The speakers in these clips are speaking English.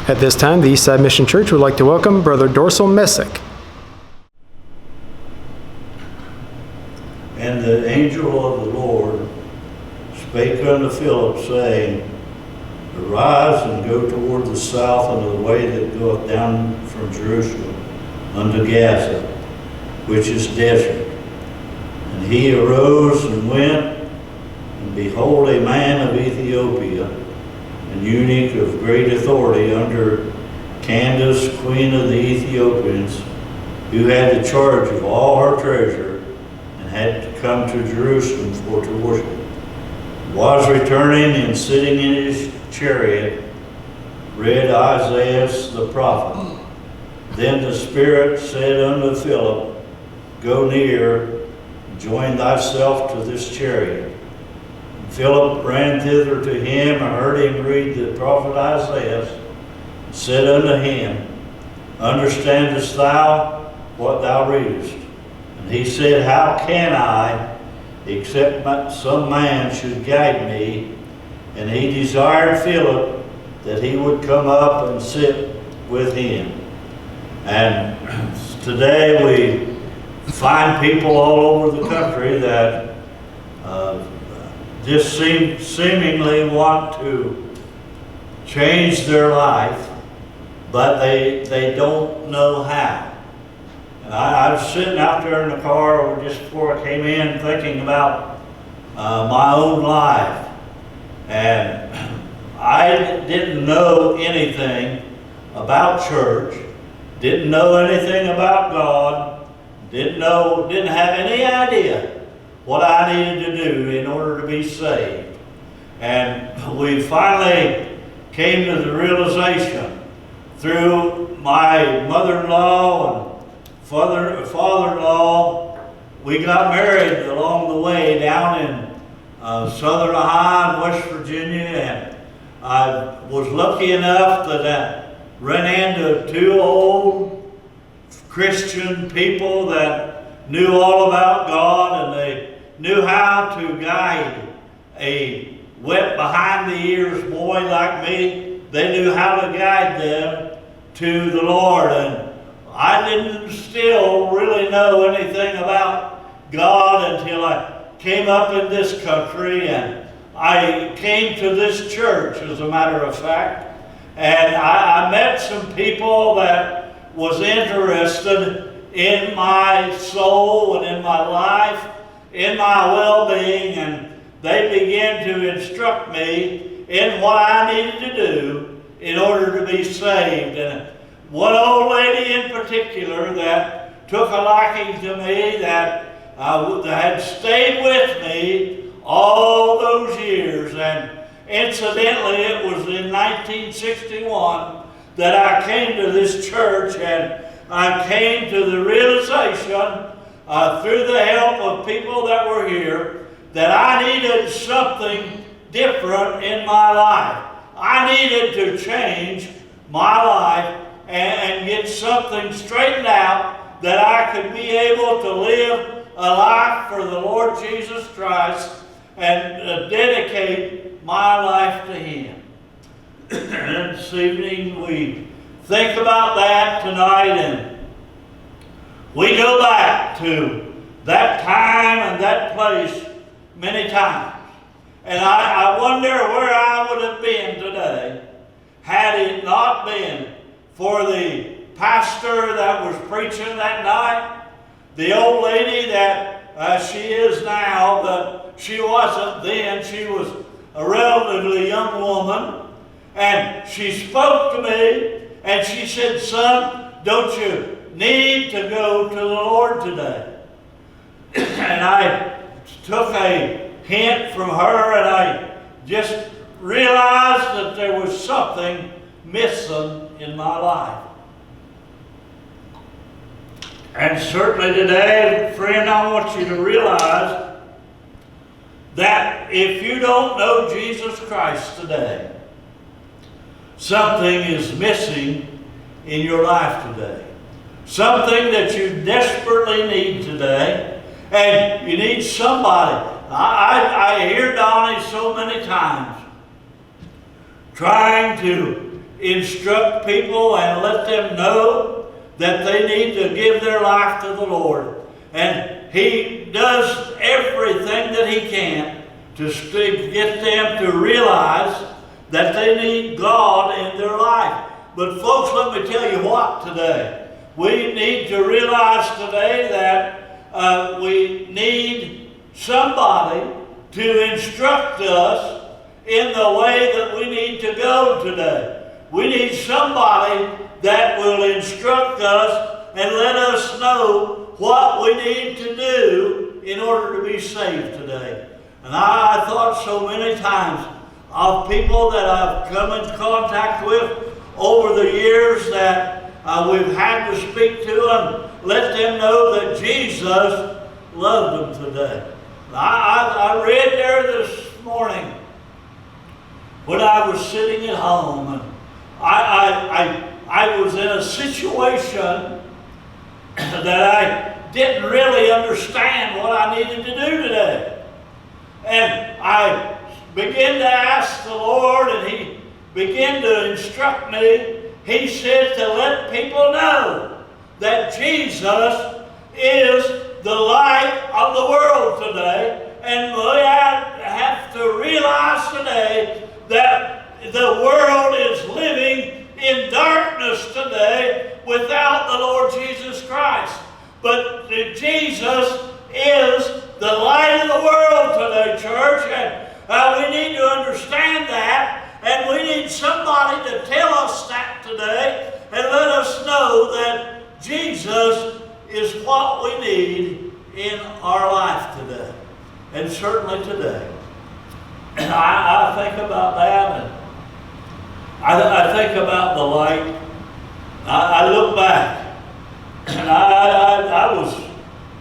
At this time, the Eastside Mission Church would like to welcome Brother Dorsal Messick. And the angel of the Lord spake unto Philip, saying, Arise and go toward the south unto the way that goeth down from Jerusalem unto Gaza, which is desert. And he arose and went, and behold, a man of Ethiopia, an eunuch of great authority under Candace, queen of the Ethiopians, who had the charge of all her treasure, and had to come to Jerusalem for to worship, was returning and sitting in his chariot, read Isaiah the prophet. Then the Spirit said unto Philip, Go near, join thyself to this chariot. Philip ran thither to him, and heard him read the prophet Isaiah, and said unto him, Understandest thou what thou readest? And he said, How can I, except some man should guide me? and he desired Philip that he would come up and sit with him. And today we find people all over the country that just seemingly want to change their life, but they don't know how. And I was sitting out there in the car just before I came in thinking about my own life. And I didn't know anything about church, didn't know anything about God, didn't have any idea what I needed to do in order to be saved. And we finally came to the realization through my mother-in-law and father-in-law. We got married along the way down in Southern Ohio and West Virginia, and I was lucky enough that I ran into two old Christian people that knew all about God, and they knew how to guide a wet behind the ears boy like me. They knew how to guide them to the Lord. And I didn't still really know anything about God until I came up in this country, and I came to this church, as a matter of fact. And I met some people that was interested in my soul and in my life, in my well-being, and they began to instruct me in what I needed to do in order to be saved. And one old lady in particular that took a liking to me, that had stayed with me all those years. And incidentally, it was in 1961 that I came to this church, and I came to the realization through the help of people that were here that I needed something different in my life. I needed to change my life and get something straightened out that I could be able to live a life for the Lord Jesus Christ and dedicate my life to Him. And this evening we think about that tonight, and we go back to that time and that place many times. And I wonder where I would have been today had it not been for the pastor that was preaching that night, the old lady that she is now, but she wasn't then. She was a relatively young woman, and she spoke to me, and she said, "Son, don't you need to go to the Lord today?" And I took a hint from her, and I just realized that there was something missing in my life. And certainly today, friend, I want you to realize that if you don't know Jesus Christ today, something is missing in your life today. Something that you desperately need today, and you need somebody. I hear Donnie so many times trying to instruct people and let them know that they need to give their life to the Lord. And he does everything that he can to get them to realize that they need God in their life. But folks, let me tell you what today. We need to realize today that we need somebody to instruct us in the way that we need to go today. We need somebody that will instruct us and let us know what we need to do in order to be saved today. And I thought so many times of people that I've come in contact with over the years that we've had to speak to and let them know that Jesus loved them today. I read there this morning when I was sitting at home, and I was in a situation that I didn't really understand what I needed to do today. And I've began to ask the Lord, and he began to instruct me. He said to let people know that Jesus is the light of the world today. And we have to realize today that the world is living in darkness today without the Lord Jesus Christ. But Jesus is the light of the world today, church. And we need to understand that. And we need somebody to tell us that today and let us know that Jesus is what we need in our life today. And certainly today. And I think about that, and I think about the light. I look back, and I was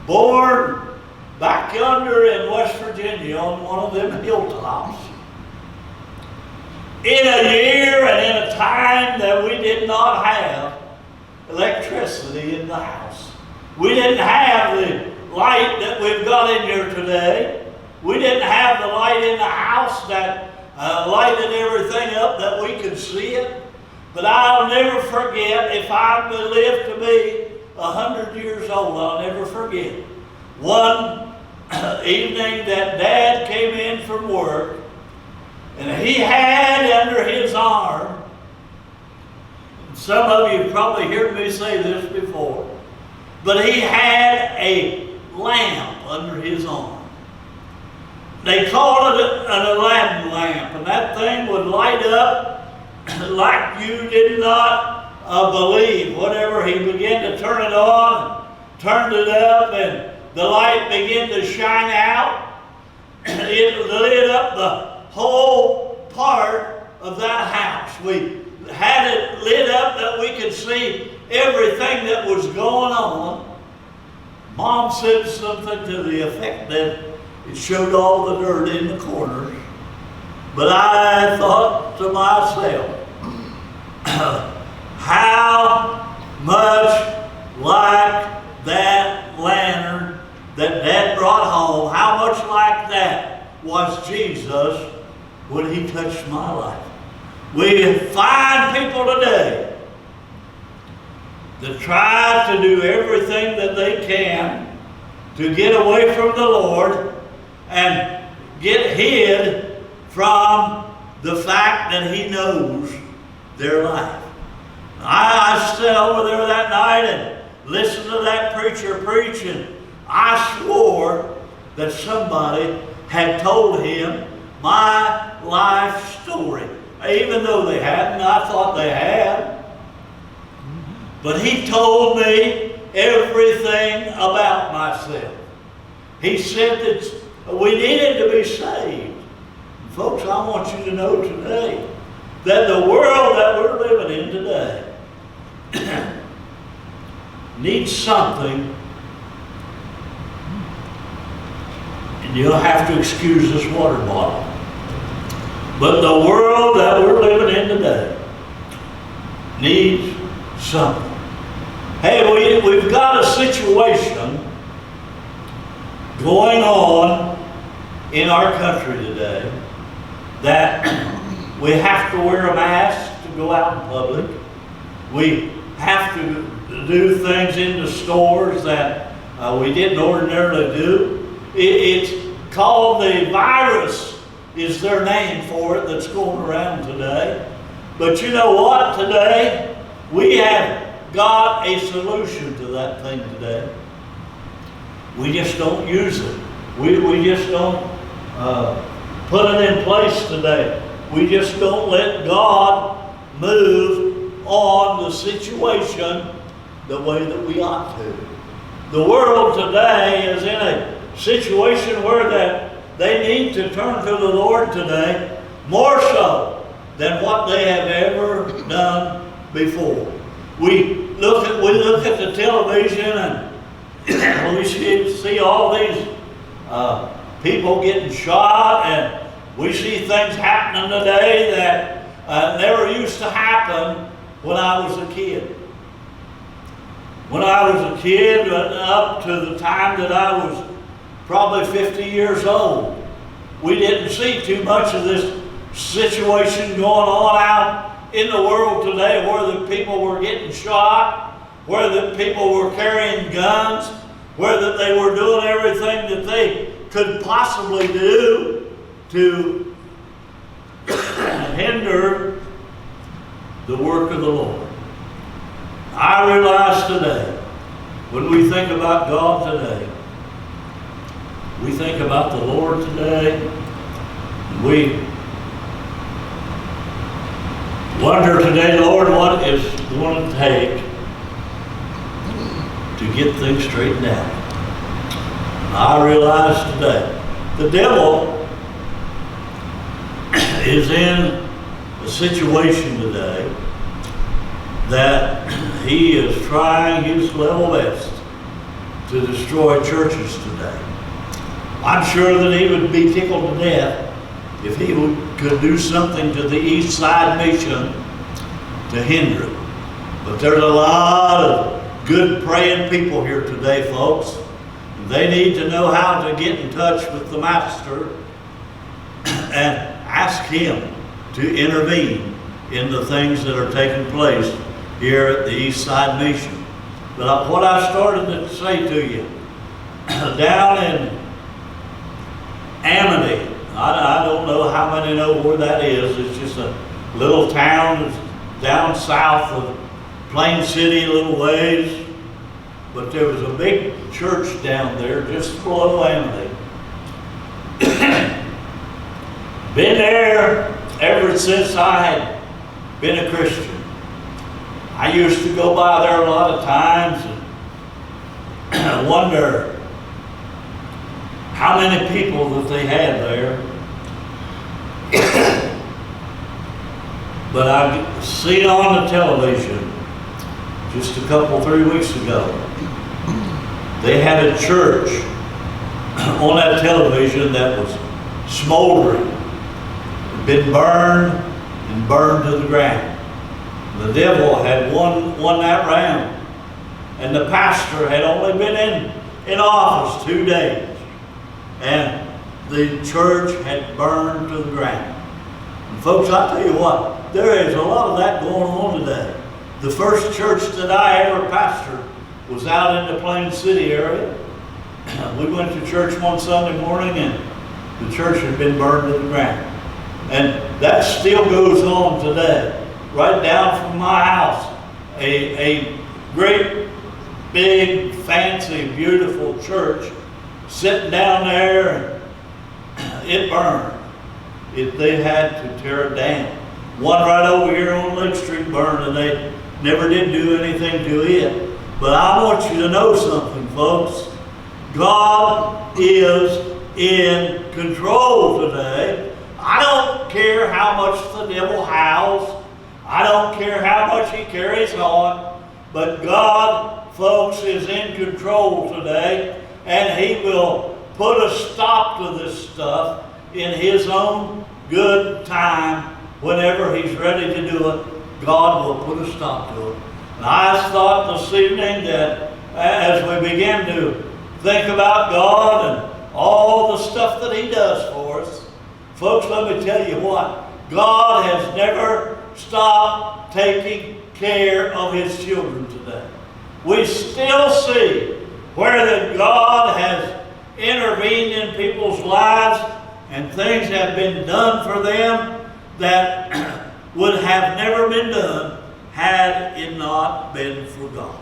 born back yonder in West Virginia on one of them hilltops. In a year and in a time that we did not have electricity in the house. We didn't have the light that we've got in here today. We didn't have the light in the house that lighted everything up that we could see it. But I'll never forget, if I live to be 100 years old, I'll never forget. One evening that Dad came in from work, and he had under his arm, some of you have probably heard me say this before, but he had a lamp under his arm. They called it an Aladdin lamp, and that thing would light up like you did not believe. Whatever he began to turn it on, turned it up, and the light began to shine out. It lit up the whole part of that house. We had it lit up that we could see everything that was going on. Mom said something to the effect that it showed all the dirt in the corners. But I thought to myself, how much like that lantern that Dad brought home, how much like that was Jesus when he touched my life. We find people today that try to do everything that they can to get away from the Lord and get hid from the fact that he knows their life. I sat over there that night and listened to that preacher preach, and I swore that somebody had told him my life story. Even though they hadn't, I thought they had. But he told me everything about myself. He said that we needed to be saved. Folks, I want you to know today that the world that we're living in today needs something. And you'll have to excuse this water bottle. But the world that we're living in today needs something. Hey, we've got a situation going on in our country today that we have to wear a mask to go out in public. We have to do things in the stores that we didn't ordinarily do. It's called the virus, is their name for it, that's going around today. But you know what? Today, we have got a solution to that thing today. We just don't use it. We just don't put it in place today. We just don't let God move on the situation the way that we ought to. The world today is in a situation where that they need to turn to the Lord today more so than what they have ever done before. We look at the television and we see all these people getting shot, and we see things happening today that never used to happen when I was a kid. When I was a kid, up to the time that I was probably 50 years old, we didn't see too much of this situation going on out in the world today, where the people were getting shot, where the people were carrying guns, where that they were doing everything that they could possibly do to hinder the work of the Lord. I realize today, when we think about God today, we think about the Lord today, we wonder today, Lord, what is going to take to get things straightened out. I realize today, the devil is in a situation today that he is trying his level best to destroy churches today. I'm sure that he would be tickled to death if he could do something to the East Side Mission to hinder it. But there's a lot of good praying people here today, folks. They need to know how to get in touch with the Master and ask him to intervene in the things that are taking place here at the East Side Mission. But what I started to say to you, down in Amity, I don't know how many know where that is. It's just a little town that's down south of Plain City a little ways. But there was a big church down there just below Amity. Been there ever since I had been a Christian. I used to go by there a lot of times and wonder how many people that they had there. But I seen on the television just a couple, 3 weeks ago, they had a church on that television that was smoldering, been burned and burned to the ground. The devil had won that round, and the pastor had only been in office 2 days, and the church had burned to the ground. And folks, I tell you what, there is a lot of that going on today. The first church that I ever pastored was out in the Plain City area. We went to church one Sunday morning, and the church had been burned to the ground. And that still goes on today. Right down from my house, a great, big, fancy, beautiful church sitting down there, and it burned. They had to tear it down. One right over here on Lake Street burned, and they never did do anything to it. But I want you to know something, folks. God is in control today. I don't care how much the devil howls. I don't care how much he carries on. But God, folks, is in control today. And he will put a stop to this stuff in his own good time. Whenever he's ready to do it, God will put a stop to it. And I thought this evening that as we begin to think about God and all the stuff that he does for us, folks, let me tell you what, God has never stopped taking care of his children today. We still see where that God has intervened in people's lives, and things have been done for them that would have never been done had it not been for God.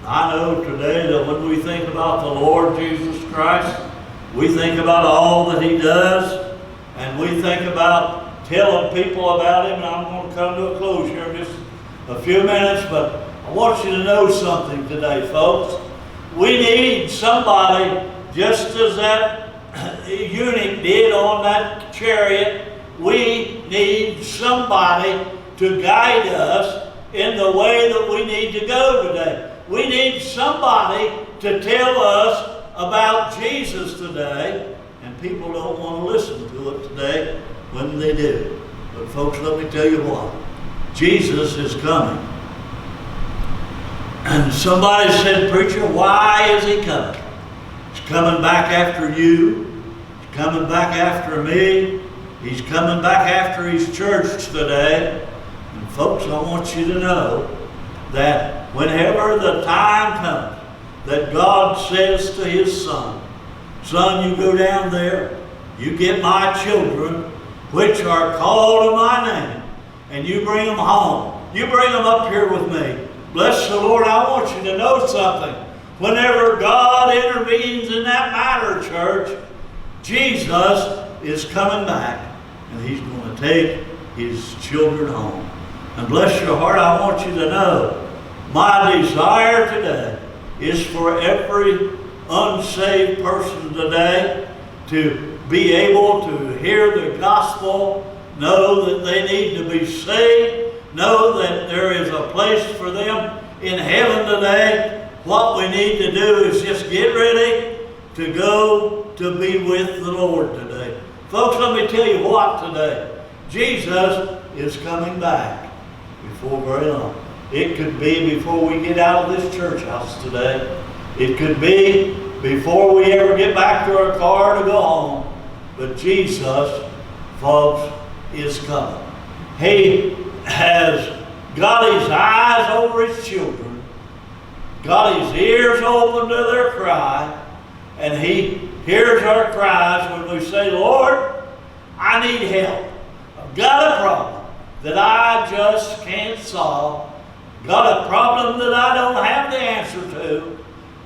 I know today that when we think about the Lord Jesus Christ, we think about all that he does, and we think about telling people about him. And I'm going to come to a close here in just a few minutes, but I want you to know something today, folks. We need somebody, just as that eunuch did on that chariot. We need somebody to guide us in the way that we need to go today. We need somebody to tell us about Jesus today, and people don't want to listen to it today when they do. But folks, let me tell you what, Jesus is coming. And somebody said, preacher, why is he coming? He's coming back after you. He's coming back after me. He's coming back after his church today. And folks, I want you to know that whenever the time comes that God says to his son, son, you go down there, you get my children, which are called in my name, and you bring them home. You bring them up here with me. Bless the Lord, I want you to know something. Whenever God intervenes in that matter, church, Jesus is coming back, and he's going to take his children home. And bless your heart, I want you to know, my desire today is for every unsaved person today to be able to hear the gospel, know that they need to be saved, know that there is a place for them in heaven today. What we need to do is just get ready to go to be with the Lord today. Folks, let me tell you what today. Jesus is coming back before very long. It could be before we get out of this church house today. It could be before we ever get back to our car to go home. But Jesus, folks, is coming. He has got his eyes over his children, got his ears open to their cry, and he hears our cries when we say, Lord, I need help. I've got a problem that I just can't solve. Got a problem that I don't have the answer to.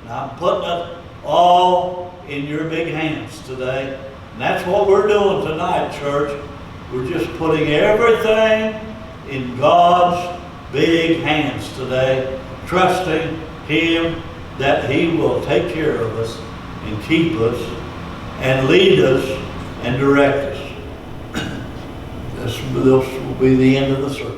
And I'm putting it all in your big hands today. And that's what we're doing tonight, church. We're just putting everything in God's big hands today, trusting him that he will take care of us and keep us and lead us and direct us. This will be the end of the service.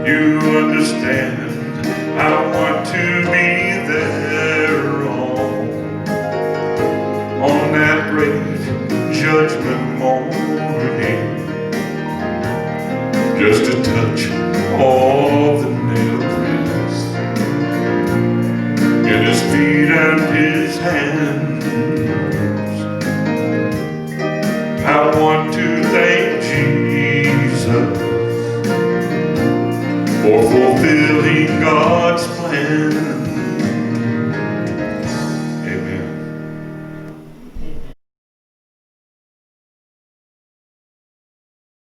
You understand how want to be there on that great judgment morning, just to touch all the nail prints in his feet and his hands. I want to thank Jesus for fulfilling